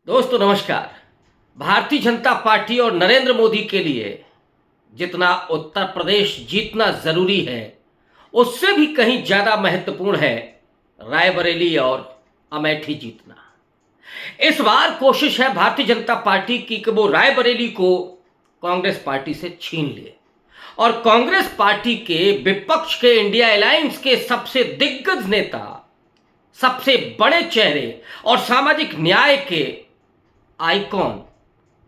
दोस्तों नमस्कार। भारतीय जनता पार्टी और नरेंद्र मोदी के लिए जितना उत्तर प्रदेश जीतना जरूरी है, उससे भी कहीं ज्यादा महत्वपूर्ण है रायबरेली और अमेठी जीतना। इस बार कोशिश है भारतीय जनता पार्टी की कि वो रायबरेली को कांग्रेस पार्टी से छीन ले और कांग्रेस पार्टी के विपक्ष के इंडिया अलायंस के सबसे दिग्गज नेता, सबसे बड़े चेहरे और सामाजिक न्याय के आइकॉन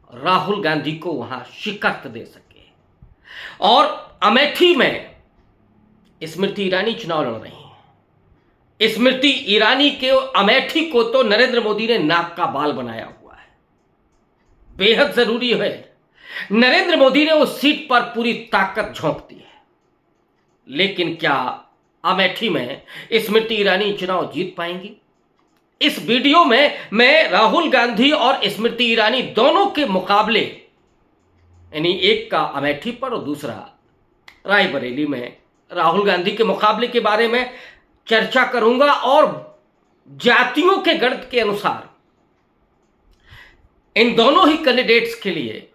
राहुल गांधी को वहां शिकस्त दे सके। और अमेठी में स्मृति ईरानी चुनाव लड़ रही हैं। स्मृति ईरानी के अमेठी को तो नरेंद्र मोदी ने नाक का बाल बनाया हुआ है। बेहद जरूरी है, नरेंद्र मोदी ने उस सीट पर पूरी ताकत झोंक दी है। लेकिन क्या अमेठी में स्मृति ईरानी चुनाव जीत पाएंगी? इस वीडियो में मैं राहुल गांधी और स्मृति ईरानी दोनों के मुकाबले, यानी एक का अमेठी पर और दूसरा रायबरेली में राहुल गांधी के मुकाबले के बारे में चर्चा करूंगा। और जातियों के गणित के अनुसार इन दोनों ही कैंडिडेट्स के लिए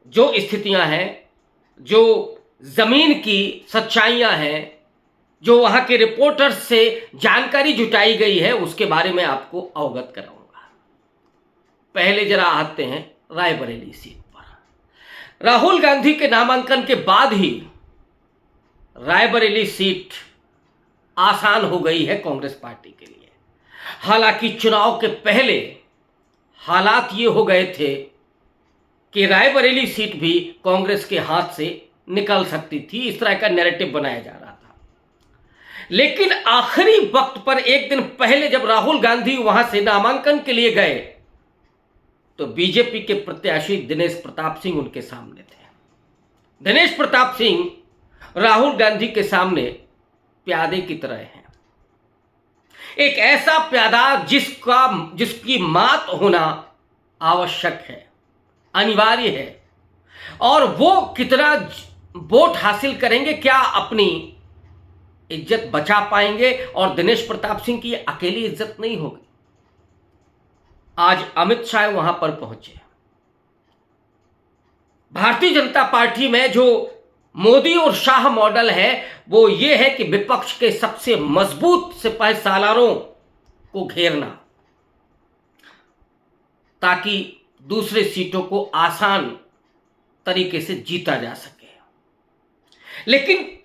जो स्थितियां हैं, जो जमीन की सच्चाइयां हैं, जो वहां के रिपोर्टर्स से जानकारी जुटाई गई है, उसके बारे में आपको अवगत कराऊंगा। पहले जरा आते हैं रायबरेली सीट पर। राहुल गांधी के नामांकन के बाद ही रायबरेली सीट आसान हो गई है कांग्रेस पार्टी के लिए। हालांकि चुनाव के पहले हालात ये हो गए थे कि रायबरेली सीट भी कांग्रेस के हाथ से निकल सकती थी, इस तरह का नैरेटिव बनाया जा रहा था। लेकिन आखिरी वक्त पर एक दिन पहले जब राहुल गांधी वहां से नामांकन के लिए गए तो बीजेपी के प्रत्याशी दिनेश प्रताप सिंह उनके सामने थे। दिनेश प्रताप सिंह राहुल गांधी के सामने प्यादे की तरह हैं। एक ऐसा प्यादा जिसकी मात होना आवश्यक है, अनिवार्य है। और वो कितना वोट हासिल करेंगे, क्या अपनी इज्जत बचा पाएंगे? और दिनेश प्रताप सिंह की अकेली इज्जत नहीं होगी। आज अमित शाह वहां पर पहुंचे। भारतीय जनता पार्टी में जो मोदी और शाह मॉडल है वो ये है कि विपक्ष के सबसे मजबूत सिपाही सालारों को घेरना, ताकि दूसरे सीटों को आसान तरीके से जीता जा सके। लेकिन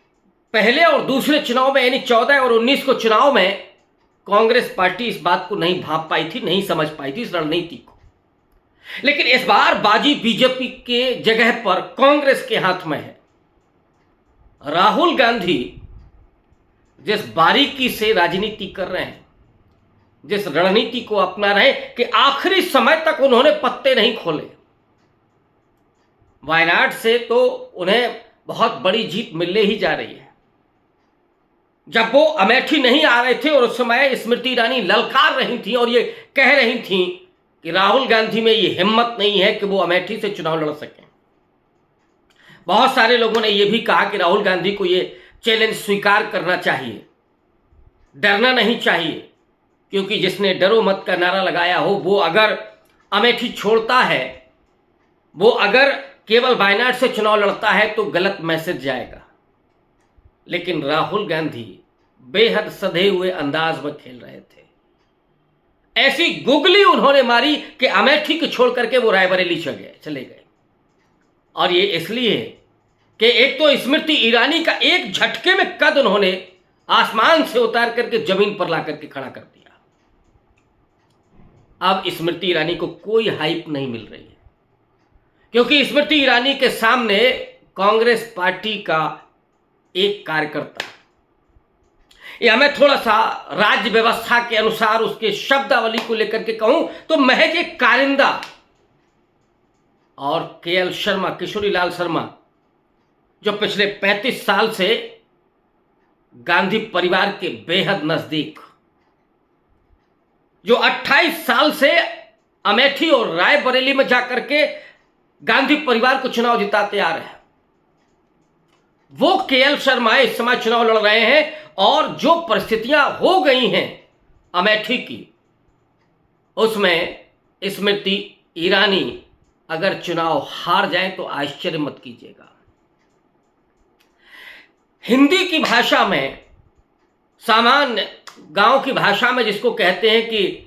पहले और दूसरे चुनाव में, यानी 14 और 19 को चुनाव में, कांग्रेस पार्टी इस बात को नहीं भांप पाई थी, नहीं समझ पाई थी इस रणनीति को। लेकिन इस बार बाजी बीजेपी के जगह पर कांग्रेस के हाथ में है। राहुल गांधी जिस बारीकी से राजनीति कर रहे हैं, जिस रणनीति को अपना रहे कि आखिरी समय तक उन्होंने पत्ते नहीं खोले। वायनाड से तो उन्हें बहुत बड़ी जीत मिलने ही जा रही है। जब वो अमेठी नहीं आ रहे थे और उस समय स्मृति ईरानी ललकार रही थी और ये कह रही थी कि राहुल गांधी में ये हिम्मत नहीं है कि वो अमेठी से चुनाव लड़ सकें। बहुत सारे लोगों ने यह भी कहा कि राहुल गांधी को ये चैलेंज स्वीकार करना चाहिए, डरना नहीं चाहिए, क्योंकि जिसने डरो मत का नारा लगाया हो वो अगर अमेठी छोड़ता है, वो अगर केवल वायनाड से चुनाव लड़ता है तो गलत मैसेज जाएगा। लेकिन राहुल गांधी बेहद सधे हुए अंदाज में खेल रहे थे। ऐसी गुगली उन्होंने मारी कि अमेठी को छोड़ करके वो रायबरेली चले गए। और ये इसलिए कि एक तो स्मृति ईरानी का एक झटके में कद उन्होंने आसमान से उतार करके जमीन पर ला करके खड़ा कर दिया। अब स्मृति ईरानी को कोई हाइप नहीं मिल रही है, क्योंकि स्मृति ईरानी के सामने कांग्रेस पार्टी का एक कार्यकर्ता, या मैं थोड़ा सा राज्य व्यवस्था के अनुसार उसके शब्दावली को लेकर के कहूं तो महज एक कारिंदा, और केएल शर्मा, किशोरीलाल शर्मा, जो पिछले 35 साल से गांधी परिवार के बेहद नजदीक, जो 28 साल से अमेठी और रायबरेली में जाकर के गांधी परिवार को चुनाव जिताते आ रहे हैं, वो केएल शर्मा इस समय चुनाव लड़ रहे हैं। और जो परिस्थितियां हो गई हैं अमेठी की, उसमें स्मृति ईरानी अगर चुनाव हार जाए तो आश्चर्य मत कीजिएगा। हिंदी की भाषा में, सामान्य गांव की भाषा में जिसको कहते हैं कि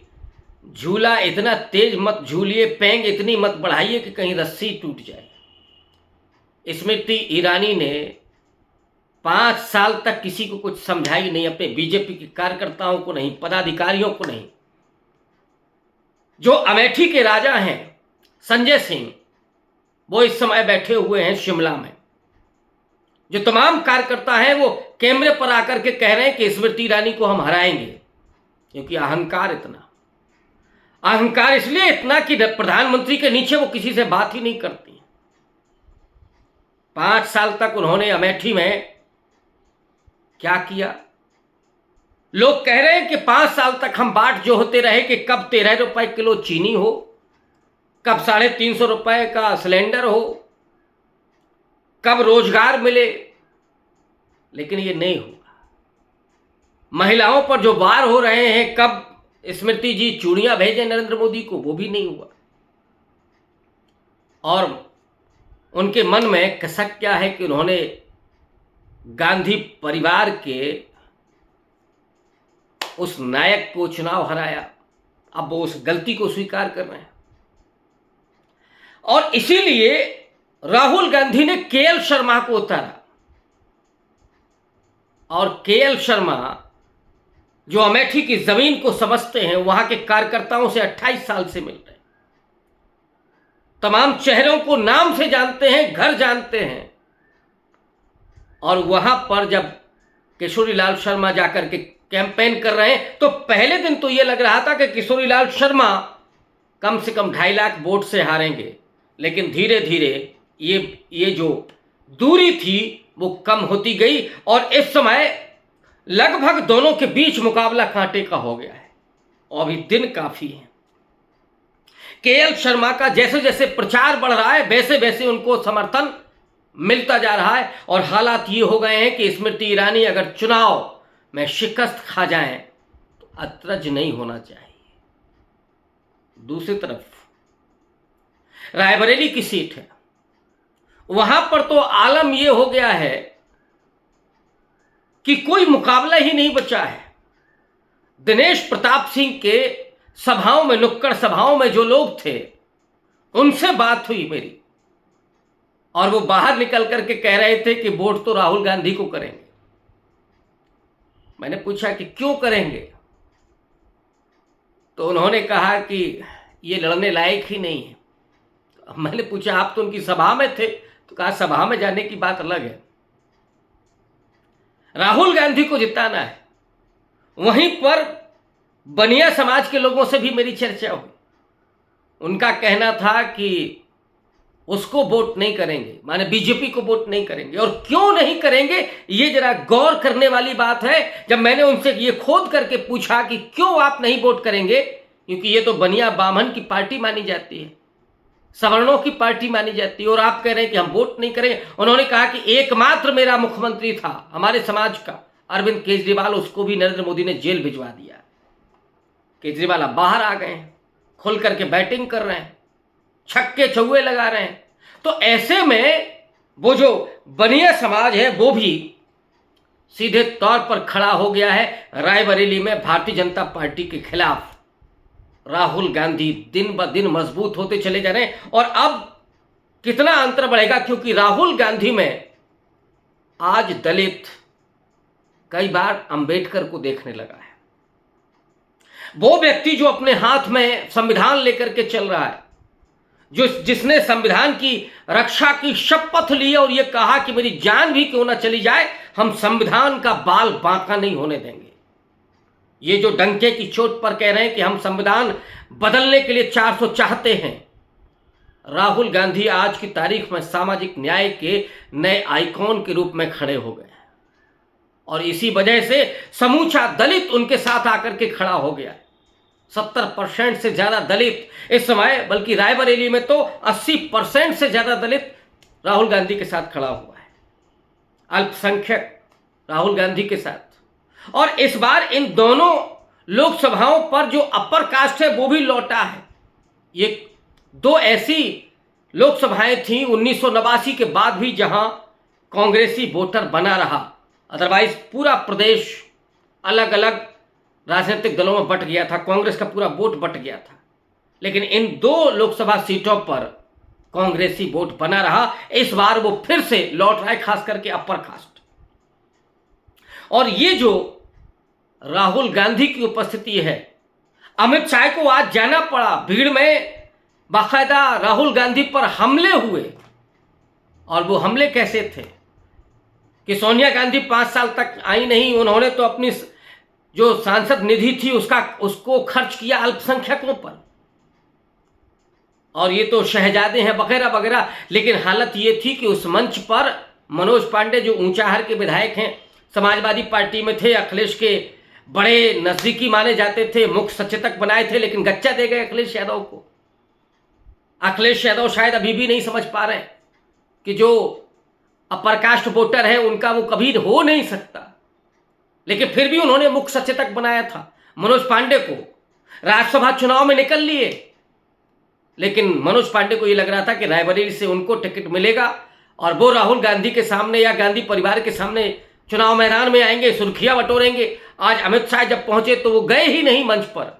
झूला इतना तेज मत झूलिए, पेंग इतनी मत बढ़ाइए कि कहीं रस्सी टूट जाए। स्मृति ईरानी ने 5 साल तक किसी को कुछ समझाई नहीं, अपने बीजेपी के कार्यकर्ताओं को नहीं, पदाधिकारियों को नहीं। जो अमेठी के राजा हैं संजय सिंह, वो इस समय बैठे हुए हैं शिमला में। जो तमाम कार्यकर्ता हैं वो कैमरे पर आकर के कह रहे हैं कि स्मृति ईरानी को हम हराएंगे, क्योंकि अहंकार इतना, अहंकार इसलिए इतना कि प्रधानमंत्री के नीचे वो किसी से बात ही नहीं करती। 5 साल तक उन्होंने अमेठी में क्या किया? लोग कह रहे हैं कि 5 साल तक हम बाट जो होते रहे कि कब 13 रुपए किलो चीनी हो, कब 350 रुपए का सिलेंडर हो, कब रोजगार मिले, लेकिन ये नहीं हुआ। महिलाओं पर जो वार हो रहे हैं, कब स्मृति जी चूड़ियां भेजे नरेंद्र मोदी को, वो भी नहीं हुआ। और उनके मन में कसक क्या है कि उन्होंने गांधी परिवार के उस नायक को चुनाव हराया। अब वो उस गलती को स्वीकार कर रहे हैं और इसीलिए राहुल गांधी ने केएल शर्मा को उतारा। और केएल शर्मा जो अमेठी की जमीन को समझते हैं, वहां के कार्यकर्ताओं से 28 साल से मिल रहे हैं, तमाम चेहरों को नाम से जानते हैं, घर जानते हैं। और वहां पर जब किशोरीलाल शर्मा जाकर के कैंपेन कर रहे हैं तो पहले दिन तो यह लग रहा था कि किशोरीलाल शर्मा कम से कम 2.5 लाख वोट से हारेंगे, लेकिन धीरे धीरे ये जो दूरी थी वो कम होती गई और इस समय लगभग दोनों के बीच मुकाबला कांटे का हो गया है। और अभी दिन काफी है। केएल शर्मा का जैसे जैसे प्रचार बढ़ रहा है वैसे वैसे उनको समर्थन मिलता जा रहा है और हालात ये हो गए हैं कि स्मृति ईरानी अगर चुनाव में शिकस्त खा जाएं तो अतरज नहीं होना चाहिए। दूसरी तरफ रायबरेली की सीट है, वहां पर तो आलम यह हो गया है कि कोई मुकाबला ही नहीं बचा है। दिनेश प्रताप सिंह के सभाओं में, नुक्कड़ सभाओं में जो लोग थे उनसे बात हुई मेरी, और वो बाहर निकल करके कह रहे थे कि वोट तो राहुल गांधी को करेंगे। मैंने पूछा कि क्यों करेंगे, तो उन्होंने कहा कि ये लड़ने लायक ही नहीं है। मैंने पूछा आप तो उनकी सभा में थे, तो कहा सभा में जाने की बात अलग है, राहुल गांधी को जिताना है। वहीं पर बनिया समाज के लोगों से भी मेरी चर्चा हुई। उनका कहना था कि उसको वोट नहीं करेंगे, माने बीजेपी को वोट नहीं करेंगे। और क्यों नहीं करेंगे ये जरा गौर करने वाली बात है। जब मैंने उनसे ये खोद करके पूछा कि क्यों आप नहीं वोट करेंगे, क्योंकि ये तो बनिया बामन की पार्टी मानी जाती है, सवर्णों की पार्टी मानी जाती है, और आप कह रहे हैं कि हम वोट नहीं करेंगे। उन्होंने कहा कि एकमात्र मेरा मुख्यमंत्री था हमारे समाज का, अरविंद केजरीवाल, उसको भी नरेंद्र मोदी ने जेल भिजवा दिया। केजरीवाल अब बाहर आ गए हैं, खुल करके बैटिंग कर रहे हैं, छक्के चौके लगा रहे हैं। तो ऐसे में वो जो बनिया समाज है वो भी सीधे तौर पर खड़ा हो गया है रायबरेली में भारतीय जनता पार्टी के खिलाफ। राहुल गांधी दिन ब दिन मजबूत होते चले जा रहे हैं। और अब कितना अंतर बढ़ेगा, क्योंकि राहुल गांधी में आज दलित कई बार अंबेडकर को देखने लगा है। वो व्यक्ति जो अपने हाथ में संविधान लेकर के चल रहा है, जिसने संविधान की रक्षा की शपथ ली और यह कहा कि मेरी जान भी क्यों ना चली जाए, हम संविधान का बाल बांका नहीं होने देंगे। ये जो डंके की चोट पर कह रहे हैं कि हम संविधान बदलने के लिए 400 चाहते हैं, राहुल गांधी आज की तारीख में सामाजिक न्याय के नए आइकॉन के रूप में खड़े हो गए हैं। और इसी वजह से समूचा दलित उनके साथ आकर के खड़ा हो गया है। 70% से ज्यादा दलित इस समय, बल्कि रायबरेली में तो 80% से ज्यादा दलित राहुल गांधी के साथ खड़ा हुआ है, अल्पसंख्यक राहुल गांधी के साथ। और इस बार इन दोनों लोकसभाओं पर जो अपर कास्ट है वो भी लौटा है। ये दो ऐसी लोकसभाएं थीं 1989 के बाद भी जहां कांग्रेसी वोटर बना रहा, अदरवाइज पूरा प्रदेश अलग अलग राजनीतिक दलों में बंट गया था, कांग्रेस का पूरा वोट बंट गया था। लेकिन इन दो लोकसभा सीटों पर कांग्रेसी वोट बना रहा। इस बार वो फिर से लौट रहा है, खास करके अपर कास्ट। और ये जो राहुल गांधी की उपस्थिति है, अमित शाह को आज जाना पड़ा, भीड़ में बाकायदा राहुल गांधी पर हमले हुए। और वो हमले कैसे थे कि सोनिया गांधी 5 साल तक आई नहीं, उन्होंने तो अपनी जो सांसद निधि थी उसको खर्च किया अल्पसंख्यकों पर, और ये तो शहजादे हैं वगैरह वगैरह। लेकिन हालत ये थी कि उस मंच पर मनोज पांडे जो ऊंचाहार के विधायक हैं, समाजवादी पार्टी में थे, अखिलेश के बड़े नजदीकी माने जाते थे, मुख्य सचेतक बनाए थे, लेकिन गच्चा दे गए अखिलेश यादव को। अखिलेश यादव शायद अभी भी नहीं समझ पा रहे कि जो अपर कास्ट वोटर है उनका वो कभी हो नहीं सकता, लेकिन फिर भी उन्होंने मुख्य सचेतक बनाया था मनोज पांडे को। राज्यसभा चुनाव में निकल लिए, लेकिन मनोज पांडे को ये लग रहा था कि रायबरेली से उनको टिकट मिलेगा और वो राहुल गांधी के सामने या गांधी परिवार के सामने चुनाव मैदान में आएंगे, सुर्खियां बटोरेंगे। आज अमित शाह जब पहुंचे तो वो गए ही नहीं मंच पर।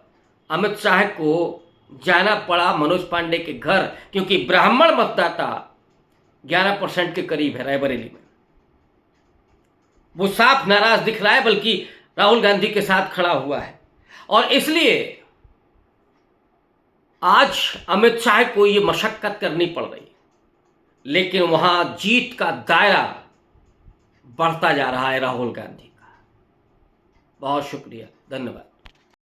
अमित शाह को जाना पड़ा मनोज पांडे के घर, क्योंकि ब्राह्मण मतदाता 11% के करीब है रायबरेली में। वो साफ नाराज दिख रहा है, बल्कि राहुल गांधी के साथ खड़ा हुआ है। और इसलिए आज अमित शाह को ये मशक्कत करनी पड़ रही, लेकिन वहां जीत का दायरा बढ़ता जा रहा है राहुल गांधी का। बहुत शुक्रिया, धन्यवाद।